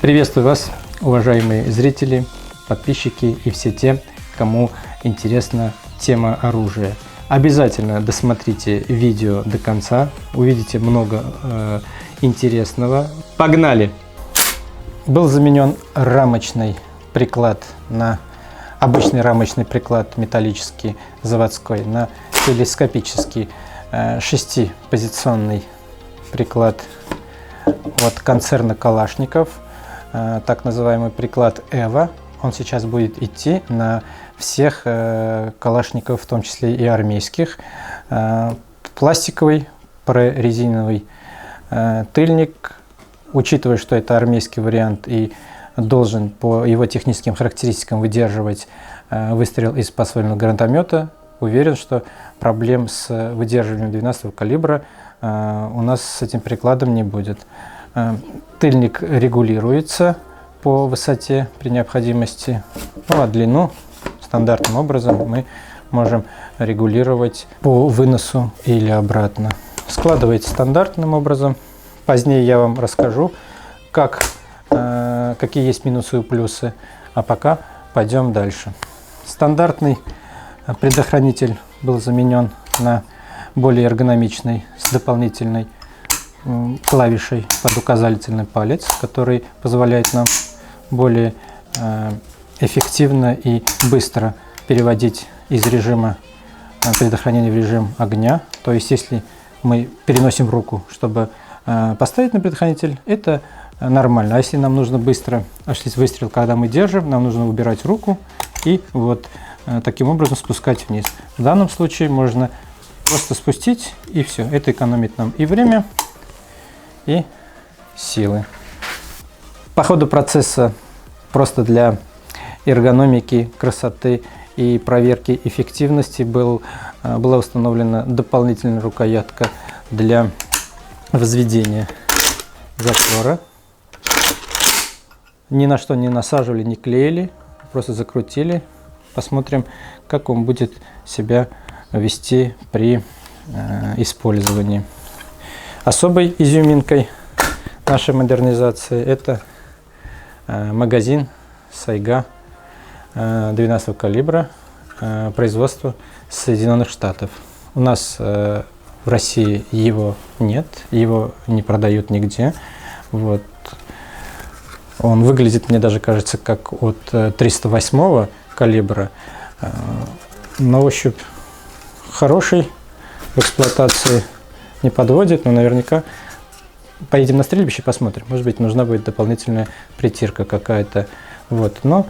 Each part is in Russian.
Приветствую вас, уважаемые зрители, подписчики и все те, кому интересна тема оружия. Обязательно досмотрите видео до конца, увидите много интересного. Погнали! Был заменен рамочный приклад на обычный рамочный приклад металлический заводской на телескопический 6-позиционный приклад от концерна Калашников, так называемый приклад Эва. Он сейчас будет идти на всех калашников, в том числе и армейских. Пластиковый прорезиновый тыльник, учитывая, что это армейский вариант и должен по его техническим характеристикам выдерживать выстрел из подствольного гранатомета, уверен, что проблем с выдерживанием 12-го калибра у нас с этим прикладом не будет. Тыльник регулируется по высоте при необходимости, а длину стандартным образом мы можем регулировать по выносу или обратно. Складывается стандартным образом. Позднее я вам расскажу, какие есть минусы и плюсы, а пока пойдем дальше. Стандартный предохранитель был заменен на более эргономичный с дополнительной клавишей под указательный палец, который позволяет нам более эффективно и быстро переводить из режима предохранения в режим огня. То есть, если мы переносим руку, чтобы поставить на предохранитель, это нормально. А если нам нужно быстро осуществить выстрел, когда мы держим, нам нужно убирать руку и вот таким образом спускать вниз. В данном случае можно просто спустить, и все. Это экономит нам и время, и силы. По ходу процесса, просто для эргономики, красоты и проверки эффективности была установлена дополнительная рукоятка для возведения затвора. Ни на что не насаживали, не клеили, просто закрутили. Посмотрим, как он будет себя вести при использовании. Особой изюминкой нашей модернизации это магазин Сайга 12 калибра производства Соединенных Штатов. У нас в России его нет, его не продают нигде. Вот. Он выглядит, мне даже кажется, как от 308 калибра. На ощупь хороший, в эксплуатации не подводит, но наверняка поедем на стрельбище, посмотрим. Может быть, нужна будет дополнительная притирка какая-то. Вот. Но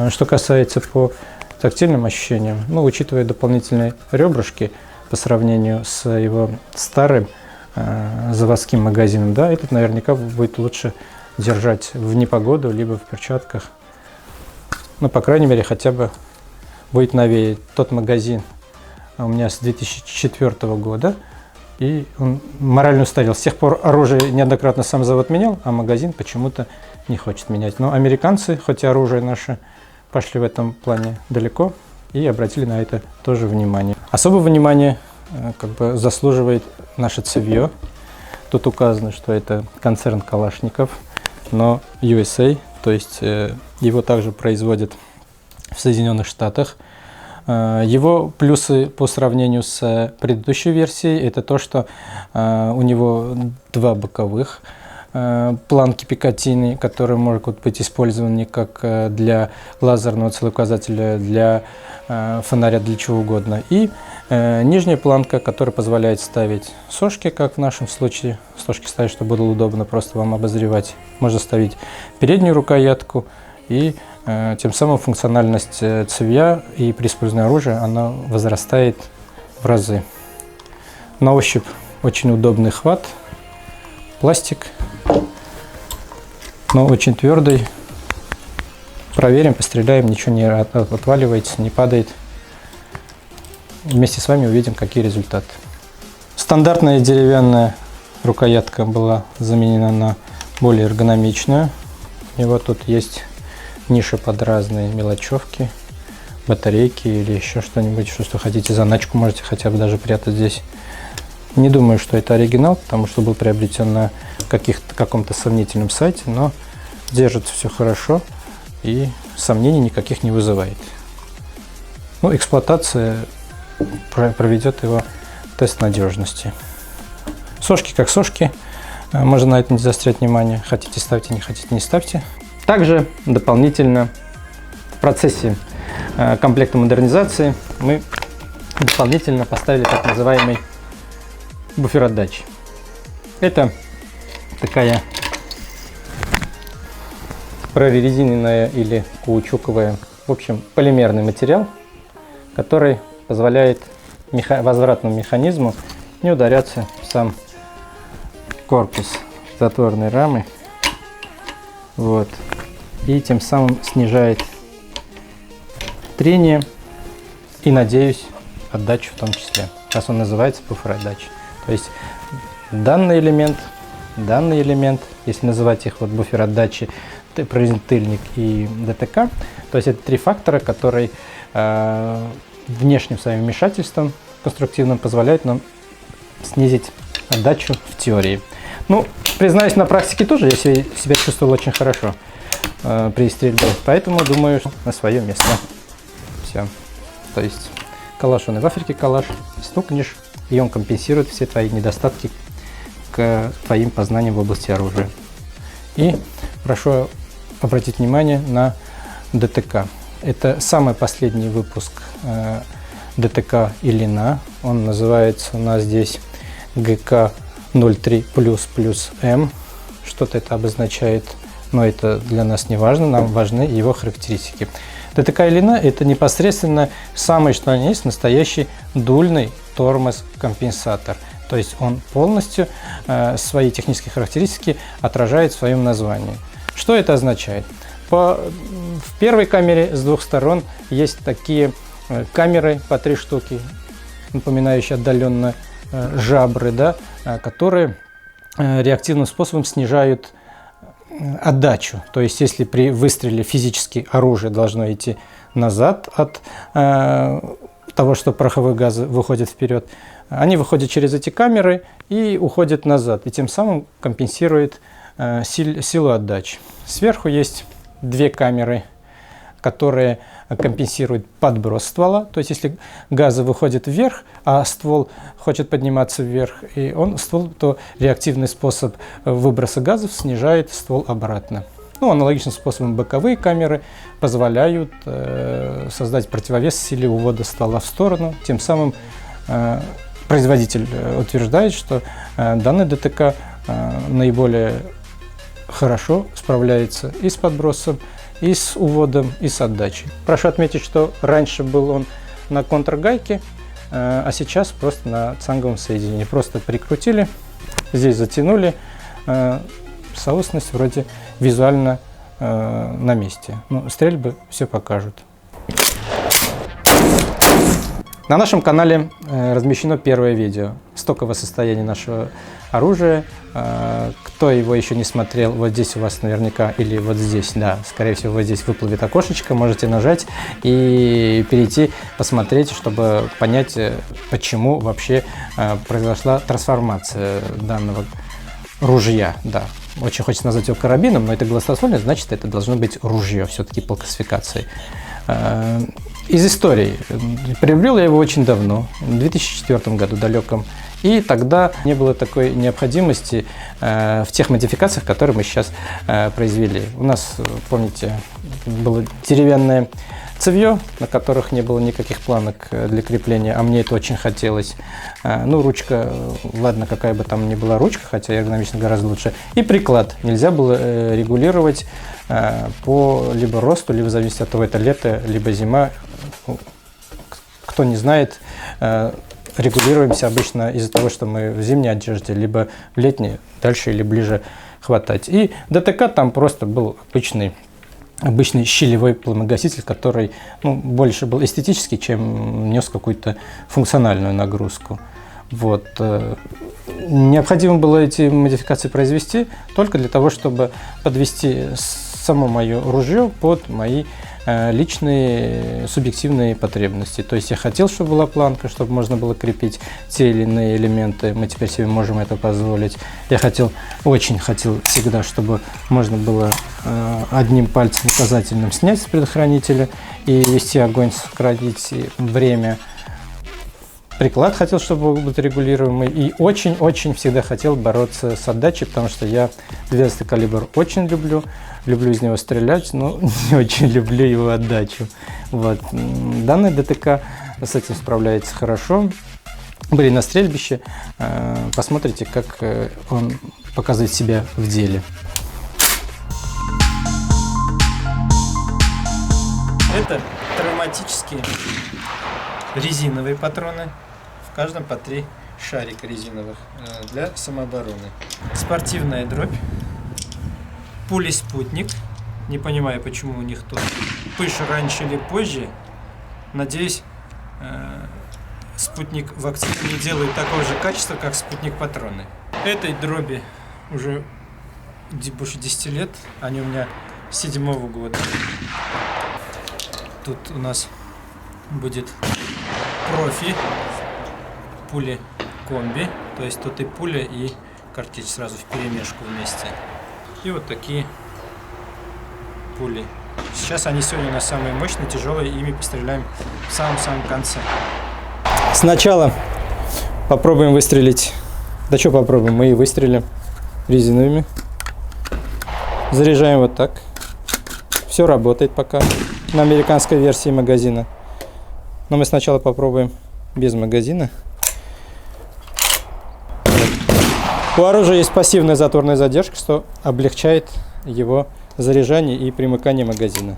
что касается по тактильным ощущениям, учитывая дополнительные ребрышки по сравнению с его старым заводским магазином, да, этот наверняка будет лучше держать в непогоду, либо в перчатках. По крайней мере, хотя бы будет новее. Тот магазин у меня с 2004 года, и он морально устарел. С тех пор оружие неоднократно сам завод менял, а магазин почему-то не хочет менять. Но американцы, хоть и оружие наше, пошли в этом плане далеко и обратили на это тоже внимание. Особого внимания заслуживает наше цевье. Тут указано, что это концерн Калашников, но USA, то есть его также производят в Соединенных Штатах. Его плюсы по сравнению с предыдущей версией это то, что у него два боковых планки Пикатини, которые могут быть использованы как для лазерного целеуказателя, для фонаря, для чего угодно. И нижняя планка, которая позволяет ставить сошки, как в нашем случае. Сошки ставить, чтобы было удобно просто вам обозревать. Можно ставить переднюю рукоятку, и тем самым функциональность цевья и при использовании оружия она возрастает в разы. На ощупь очень удобный хват, пластик, но очень твердый. Проверим, постреляем, ничего не отваливается, не падает. Вместе с вами увидим, какие результаты. Стандартная деревянная рукоятка была заменена на более эргономичную. И вот тут есть ниша под разные мелочевки, батарейки или еще что-нибудь, что хотите, заначку можете хотя бы даже прятать здесь. Не думаю, что это оригинал, потому что был приобретен на каком-то сомнительном сайте, но держится все хорошо и сомнений никаких не вызывает. Ну, эксплуатация проведет его тест надежности. Сошки как сошки, можно на это не заострять внимание. Хотите ставьте, не хотите не ставьте. Также дополнительно в процессе комплекта модернизации мы дополнительно поставили так называемый буферотдач. Это такая прорезиненная или каучуковая, в общем, полимерный материал, который позволяет возвратному механизму не ударяться в сам корпус затворной рамы. Вот. И тем самым снижает трение и, надеюсь, отдачу в том числе, раз он называется буферотдач. То есть данный элемент, если называть их вот буферотдачи, прорезин-тыльник и ДТК, то есть это три фактора, которые внешним своим вмешательством конструктивным позволяют нам снизить отдачу в теории. Ну, признаюсь, на практике тоже я себя чувствовал очень хорошо при стрельбе, поэтому думаю, на свое место. Все. То есть калаш, он и в Африке калаш, стукнешь, и он компенсирует все твои недостатки к твоим познаниям в области оружия. И прошу обратить внимание на ДТК. Это самый последний выпуск ДТК Илина. Он называется у нас здесь ГК03++М. Что-то это обозначает, но это для нас не важно, нам важны его характеристики. ДТК Илина – это непосредственно самый, что ни есть, настоящий дульный тормоз-компенсатор. То есть он полностью свои технические характеристики отражает в своем названии. Что это означает? В первой камере с двух сторон есть такие камеры по 3 штуки, напоминающие отдаленно жабры, да, которые реактивным способом снижают отдачу. То есть если при выстреле физически оружие должно идти назад от того, что пороховые газы выходят вперед, они выходят через эти камеры и уходят назад, и тем самым компенсирует силу отдачи. Сверху есть 2 камеры, которые компенсируют подброс ствола. То есть если газы выходят вверх, а ствол хочет подниматься вверх, и то реактивный способ выброса газов снижает ствол обратно. Ну, аналогичным способом боковые камеры позволяют создать противовес силе увода ствола в сторону. Тем самым производитель утверждает, что данный ДТК наиболее хорошо справляется и с подбросом, и с уводом, и с отдачей. Прошу отметить, что раньше был он на контргайке, а сейчас просто на цанговом соединении. Просто прикрутили, здесь затянули, соосность вроде визуально на месте. Но стрельбы все покажут. На нашем канале размещено первое видео стокового состояния нашего оружия. Кто его еще не смотрел, вот здесь у вас наверняка, или вот здесь, да, скорее всего, вот здесь выплывет окошечко, можете нажать и перейти, посмотреть, чтобы понять, почему вообще произошла трансформация данного ружья. Да, очень хочется назвать его карабином, но это глаголословно, значит, это должно быть ружье, все-таки по классификации. Из истории. Приобрел я его очень давно, в 2004 году далеком. И тогда не было такой необходимости в тех модификациях, которые мы сейчас произвели. У нас, помните, было деревянное цевье, на которых не было никаких планок для крепления, а мне это очень хотелось. Ну, ручка, ладно, какая бы там ни была ручка, хотя эргономично гораздо лучше. И приклад нельзя было регулировать по либо росту, либо в зависимости от того, это лето, либо зима. Кто не знает, регулируемся обычно из-за того, что мы в зимней одежде, либо в летней, дальше или ближе хватать. И ДТК там просто был обычный щелевой пламегаситель, который больше был эстетический, чем нес какую-то функциональную нагрузку. Вот. Необходимо было эти модификации произвести только для того, чтобы подвести само мое ружье под мои личные субъективные потребности. То есть я хотел, чтобы была планка, чтобы можно было крепить те или иные элементы. Мы теперь себе можем это позволить. Я очень хотел всегда, чтобы можно было одним пальцем указательным снять с предохранителя и вести огонь, сократить время. Приклад хотел, чтобы был регулируемый, и очень-очень всегда хотел бороться с отдачей, потому что я 12-й калибр очень люблю из него стрелять, но не очень люблю его отдачу. Вот. Данный ДТК с этим справляется хорошо. Были на стрельбище, посмотрите, как он показывает себя в деле. Это травматические резиновые патроны. В каждом по 3 шарика резиновых для самообороны. Спортивная дробь. Пули-спутник. Не понимаю, почему у них тут пыш раньше или позже. Надеюсь, спутник в акции не делает такого же качества, как спутник-патроны. Этой дроби уже больше 10 лет. Они у меня с 7-го года. Тут у нас будет профи, пули комби, то есть тут и пуля, и картечь сразу в перемешку вместе. И вот такие пули. Сейчас они сегодня у нас самые мощные, тяжелые, ими постреляем в самом-самом конце. Сначала попробуем выстрелить. Да что попробуем, мы и выстрелим резиновыми. Заряжаем вот так. Все работает пока на американской версии магазина. Но мы сначала попробуем без магазина. У оружия есть пассивная затворная задержка, что облегчает его заряжание и примыкание магазина.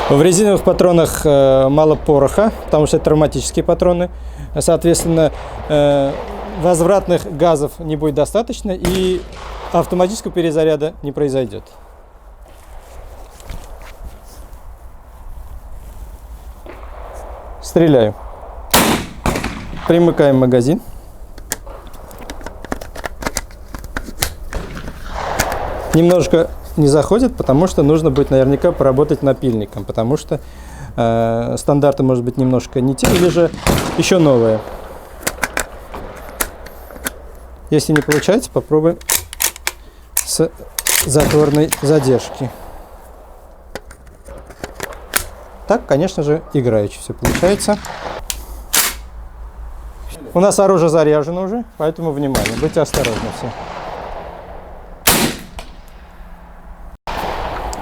В резиновых патронах мало пороха, потому что это травматические патроны. Соответственно, возвратных газов не будет достаточно и автоматического перезаряда не произойдет. Стреляю. Примыкаем магазин. Немножко не заходит, потому что нужно будет наверняка поработать напильником, потому что стандарты, может быть, немножко не те, или же еще новые. Если не получается, попробуем с затворной задержки. Так, конечно же, играючи все получается. У нас оружие заряжено уже, поэтому внимание, будьте осторожны все.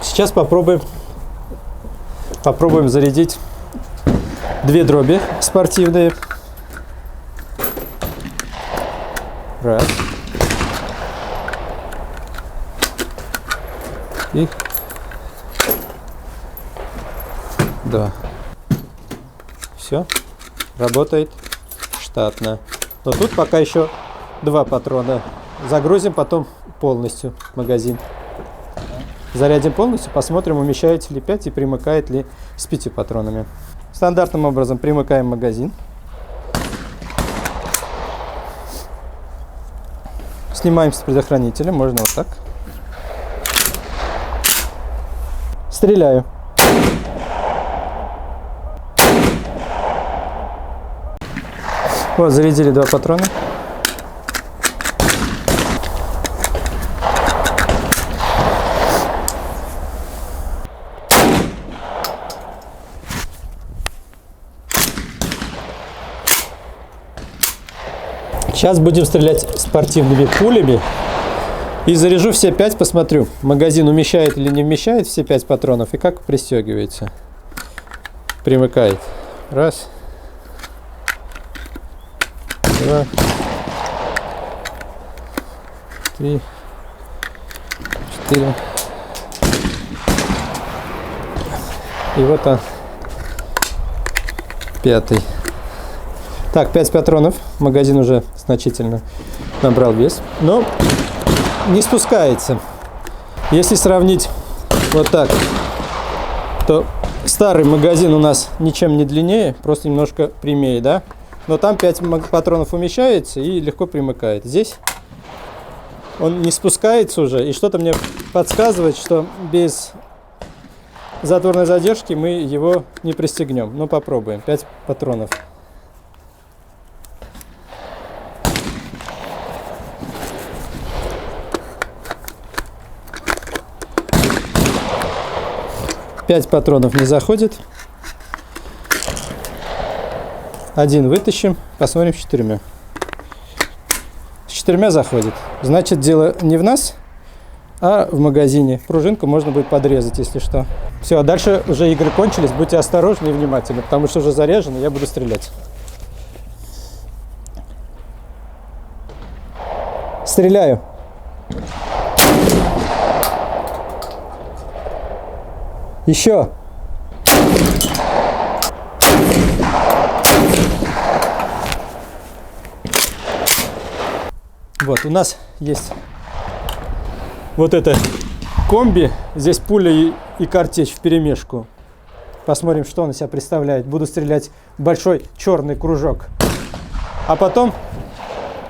Сейчас попробуем зарядить 2 дроби спортивные. Раз. И 2. Все. Работает штатно. Но тут пока еще 2 патрона. Загрузим потом полностью магазин. Зарядим полностью, посмотрим, умещается ли 5 и примыкает ли с 5 патронами. Стандартным образом примыкаем магазин. Снимаем с предохранителя, можно вот так. Стреляю. Вот, зарядили 2 патрона. Сейчас будем стрелять спортивными пулями. И заряжу все 5, посмотрю, магазин умещает или не вмещает все 5 патронов и как пристегивается. Примыкает. Раз. 2. 3. 4. И вот он. 5. Так, 5 патронов. Магазин уже значительно набрал вес. Но не спускается. Если сравнить вот так, то старый магазин у нас ничем не длиннее, просто немножко прямее, да? Но там 5 патронов умещается и легко примыкает. Здесь он не спускается уже, и что-то мне подсказывает, что без затворной задержки мы его не пристегнем. Ну, попробуем. 5 патронов. Пять патронов не заходит. Один вытащим, посмотрим с 4. С 4 заходит. Значит, дело не в нас, а в магазине. Пружинку можно будет подрезать, если что. Все, а дальше уже игры кончились. Будьте осторожны и внимательны, потому что уже заряжено, я буду стрелять. Стреляю. Еще. Вот, у нас есть вот это комби. Здесь пуля и картечь вперемешку. Посмотрим, что он из себя представляет. Буду стрелять в большой черный кружок. А потом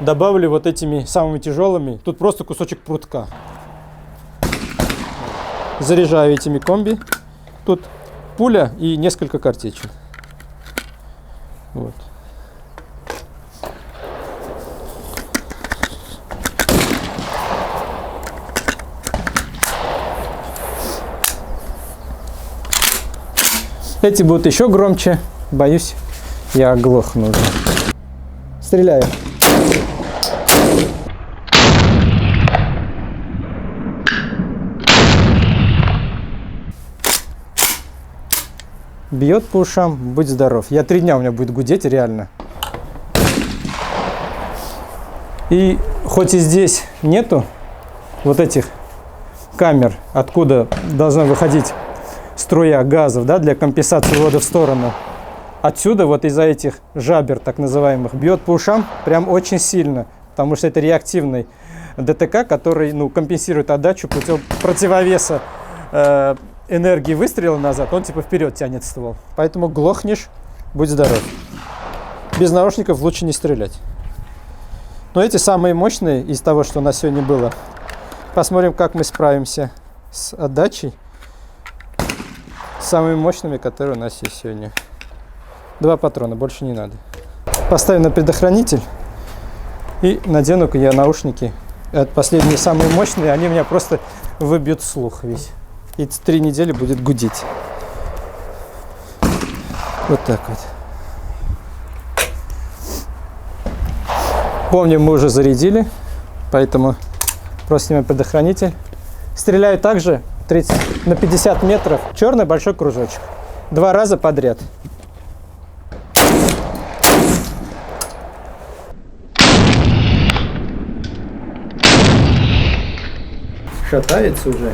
добавлю вот этими самыми тяжелыми. Тут просто кусочек прутка. Заряжаю этими комби. Тут пуля и несколько картечей. Вот. Эти будут еще громче. Боюсь, я оглохну уже. Стреляю. Бьет по ушам, будь здоров. 3 дня у меня будет гудеть, реально. И хоть и здесь нету вот этих камер, откуда должна выходить струя газов, да, для компенсации ввода в сторону. Отсюда, вот из-за этих жабер, так называемых, бьет по ушам прям очень сильно, потому что это реактивный ДТК, который, ну, компенсирует отдачу путем противовеса энергии выстрела назад, он типа вперед тянет ствол. Поэтому глохнешь, будь здоров. Без наушников лучше не стрелять. Но эти самые мощные из того, что у нас сегодня было. Посмотрим, как мы справимся с отдачей. Самыми мощными, которые у нас есть сегодня. 2 патрона, больше не надо. Поставим на предохранитель и надену-ка я наушники. Это последние самые мощные, они у меня просто выбьют слух весь. И 3 недели будет гудеть. Вот так вот. Помню, мы уже зарядили, поэтому просто снимаем предохранитель. Стреляю также 30 на 50 метров. Черный большой кружочек. 2 раза подряд. Шатается уже.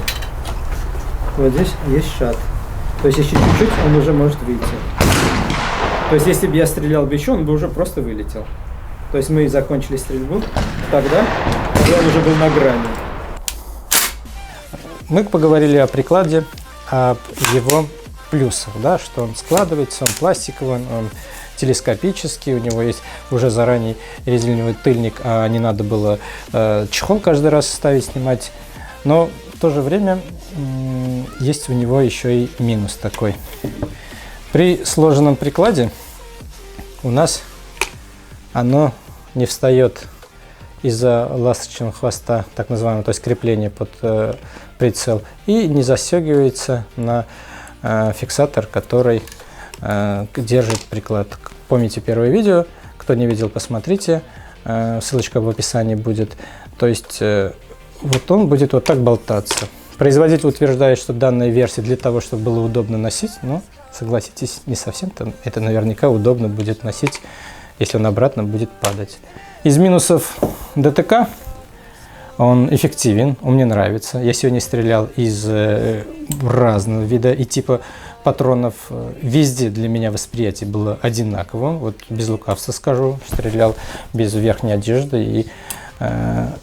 Вот здесь есть шат. То есть еще чуть-чуть он уже может выйти. То есть если бы я стрелял бы еще, он бы уже просто вылетел. То есть мы закончили стрельбу тогда, когда он уже был на грани. Мы поговорили о прикладе, об его плюсах, да, что он складывается, он пластиковый, он телескопический, у него есть уже заранее резиновый тыльник, а не надо было чехол каждый раз ставить, снимать. Но в то же время есть у него еще и минус такой. При сложенном прикладе у нас оно не встает из-за ласточного хвоста, так называемого, то есть крепление под прицел, и не застегивается на фиксатор, который держит приклад. Помните первое видео, кто не видел, посмотрите, ссылочка в описании будет. То есть вот он будет вот так болтаться. Производитель утверждает, что данная версия для того, чтобы было удобно носить, но согласитесь, не совсем это наверняка удобно будет носить, если он обратно будет падать. Из минусов ДТК он эффективен, он мне нравится. Я сегодня стрелял из разного вида и типа патронов. Везде для меня восприятие было одинаковым. Вот без лукавства скажу, стрелял без верхней одежды. И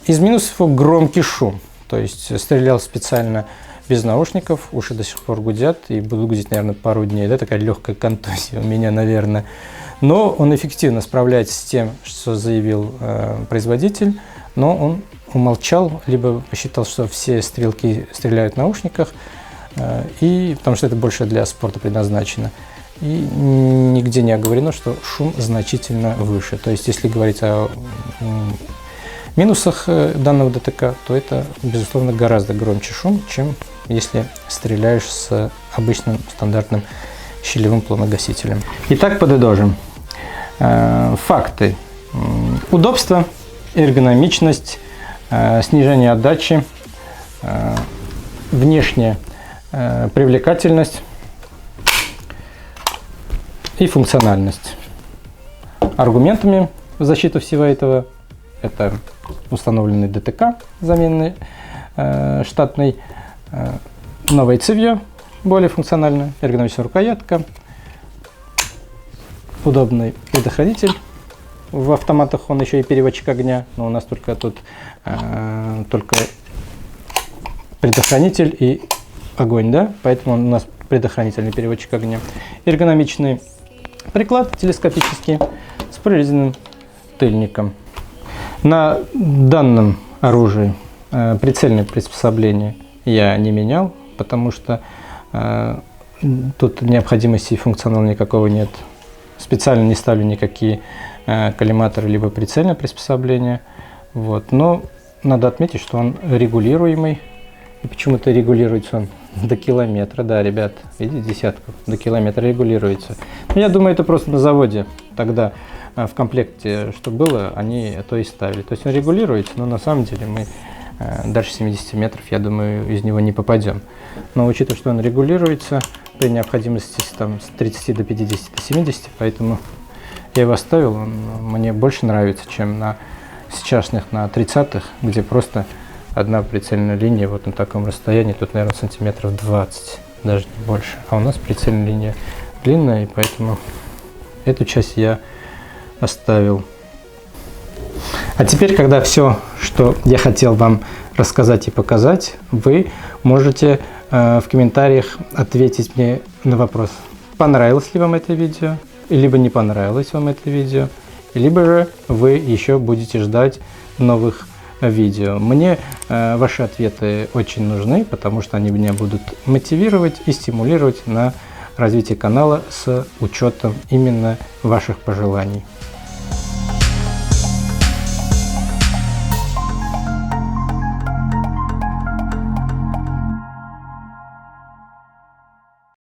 из минусов громкий шум. То есть стрелял специально без наушников, уши до сих пор гудят и будут гудеть, наверное, пару дней. Да, такая легкая контузия у меня, наверное. Но он эффективно справляется с тем, что заявил производитель, но он умолчал, либо посчитал, что все стрелки стреляют в наушниках, и потому что это больше для спорта предназначено. И нигде не оговорено, что шум значительно выше. То есть, если говорить о минусах данного ДТК, то это, безусловно, гораздо громче шум, чем если стреляешь с обычным стандартным щелевым пломогасителем. Итак, подытожим. Факты. Удобство, эргономичность, снижение отдачи, внешняя привлекательность и функциональность. Аргументами в защиту всего этого это установленный ДТК, замененный штатный, новое цевье, более функциональное, эргономичная рукоятка, удобный предохранитель. В автоматах он еще и переводчик огня, но у нас только тут только предохранитель и огонь, да, поэтому у нас предохранительный переводчик огня. Эргономичный приклад телескопический с прорезиненным тыльником. На данном оружии прицельное приспособление я не менял, потому что тут необходимости функционала никакого нет. Специально не ставлю никакие коллиматоры либо прицельное приспособление. Вот. Но надо отметить, что он регулируемый. И почему-то регулируется он до километра. Да, ребят, видите, десятку, до километра регулируется. Но я думаю, это просто на заводе тогда в комплекте, что было, они то и ставили. То есть он регулируется, но на самом деле мы дальше 70 метров, я думаю, из него не попадем. Но учитывая, что он регулируется при необходимости там, с 30 до 50 до 70, поэтому я его оставил. Он мне больше нравится, чем на сейчасных, на 30-х, где просто одна прицельная линия вот на таком расстоянии, тут, наверное, сантиметров 20, даже не больше. А у нас прицельная линия длинная, и поэтому эту часть я оставил. А теперь, когда все, что я хотел вам рассказать и показать, вы можете в комментариях ответить мне на вопрос, понравилось ли вам это видео, либо не понравилось вам это видео, либо же вы еще будете ждать новых видео. Мне ваши ответы очень нужны, потому что они меня будут мотивировать и стимулировать на развитие канала с учетом именно ваших пожеланий.